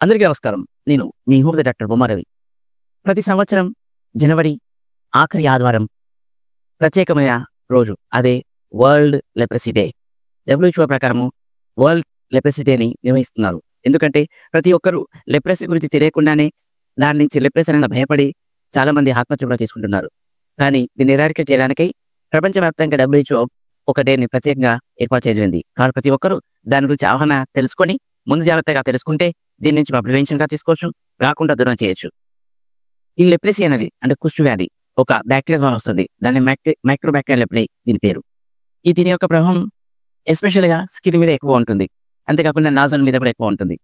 అందరికీ నమస్కారం. నేను మీ ఊపిరి డాక్టర్ బొమ్మారవి. ప్రతి సంవత్సరం జనవరి ఆఖరి ఆదివారం ప్రత్యేకమైన రోజు. అదే వరల్డ్ లెప్రసీ డే. డబ్ల్యూహెచ్ఓ ప్రకారము వరల్డ్ లెప్రసీ డేని నిర్వహిస్తున్నారు. ఎందుకంటే ప్రతి ఒక్కరూ లెప్రసీ గురించి తెలియకుండానే దాని నుంచి లెప్రసీ అని భయపడి చాలామంది ఆత్మహత్య కూడా చేసుకుంటున్నారు. కానీ దీన్ని ఎరాడికేట్ చేయడానికై ప్రపంచవ్యాప్తంగా డబ్ల్యూహెచ్ఓ ఒక డేని ప్రత్యేకంగా ఏర్పాటు చేయజేసింది. కాబట్టి ప్రతి ఒక్కరూ దాని గురించి అవగాహన తెలుసుకొని ముందు జాగ్రత్తగా తెలుసుకుంటే దీని నుంచి ప్రివెన్షన్గా తీసుకోవచ్చు, రాకుండా దూరం చేయొచ్చు. ఈ లెప్రసీ అనేది అంటే కుష్టు వ్యాధి ఒక బ్యాక్టీరియా ద్వారా వస్తుంది. దాన్ని మైక్రోబ్యాక్టీరియల్ లెప్రసీ దీని పేరు. దీని యొక్క ప్రభావం ఎస్పెషల్గా స్కిన్ మీద ఎక్కువ ఉంటుంది. అంతేకాకుండా నాజల్ మీద కూడా ఎక్కువ ఉంటుంది.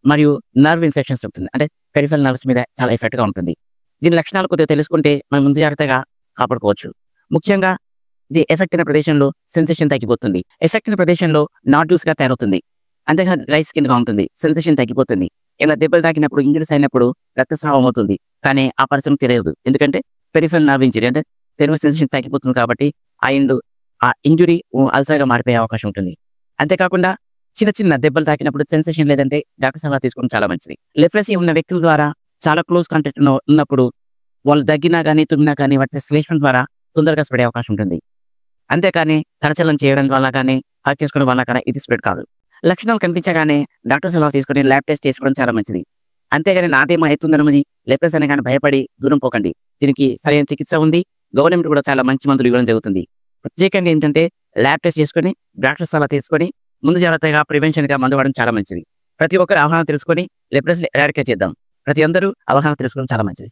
మరియు నర్వ్ ఇన్ఫెక్షన్స్ ఉంటుంది. అంటే పెరిఫెరల్ నర్వ్స్ మీద చాలా ఎఫెక్ట్గా ఉంటుంది. దీని లక్షణాలు కొద్దిగా తెలుసుకుంటే మనం ముందు జాగ్రత్తగా కాపాడుకోవచ్చు. ముఖ్యంగా ఇది ఎఫెక్ట్ అయిన ప్రదేశంలో సెన్సేషన్ తగ్గిపోతుంది. ఎఫెక్ట్ అయిన ప్రదేశంలో నాడ్యూల్స్గా తయారవుతుంది. అంతేకాదు డ్రై స్కిన్గా ఉంటుంది. సెన్సేషన్ తగ్గిపోతుంది. ఇలా దెబ్బలు తాకినప్పుడు ఇంజరీస్ అయినప్పుడు రక్తస్రావం అవుతుంది. కానీ ఆ పరిశ్రమ తెలియదు. ఎందుకంటే పెరిఫెరల్ నర్వ్ ఇంజరీ అంటే పెరిఫెరల్ సెన్సేషన్ తగ్గిపోతుంది కాబట్టి ఆ ఇంజురీ అల్సర్గా మారిపోయే అవకాశం ఉంటుంది. అంతేకాకుండా చిన్న చిన్న దెబ్బలు తాకినప్పుడు సెన్సేషన్ లేదంటే డాక్టర్ సలహా తీసుకోవడం చాలా మంచిది. లెప్రసీ ఉన్న వ్యక్తుల ద్వారా చాలా క్లోజ్ కాంటాక్ట్ ఉన్నప్పుడు వాళ్ళు దగ్గినా కానీ తుమ్మినా కానీ వాటి శ్లేష్మం ద్వారా తొందరగా స్ప్రెడ్ అయ్యే అవకాశం ఉంటుంది. అంతేకాని కరచలనం చేయడం వల్ల కానీ హక్ చేసుకోవడం వల్ల కానీ ఇది స్ప్రెడ్ కాదు. లక్షణాలు కనిపించగానే డాక్టర్ సలహా తీసుకుని ల్యాబ్ టెస్ట్ చేసుకోవడం చాలా మంచిది. అంతేగాని నాదేమో అవుతుందనమని లెప్రసీ అని కానీ భయపడి దూరం పోకండి. దీనికి సరైన చికిత్స ఉంది. గవర్నమెంట్ కూడా చాలా మంచి మందులు ఇవ్వడం జరుగుతుంది. ప్రత్యేకంగా ఏంటంటే ల్యాబ్ టెస్ట్ చేసుకొని డాక్టర్ సలహా తీసుకొని ముందు జాగ్రత్తగా ప్రివెన్షన్గా మందు వాడడం చాలా మంచిది. ప్రతి ఒక్కరు అవగాహన తెలుసుకొని లెప్రసీని ఎరాడికేట్ చేద్దాం. ప్రతి అందరూ అవగాహన తెలుసుకోవడం చాలా మంచిది.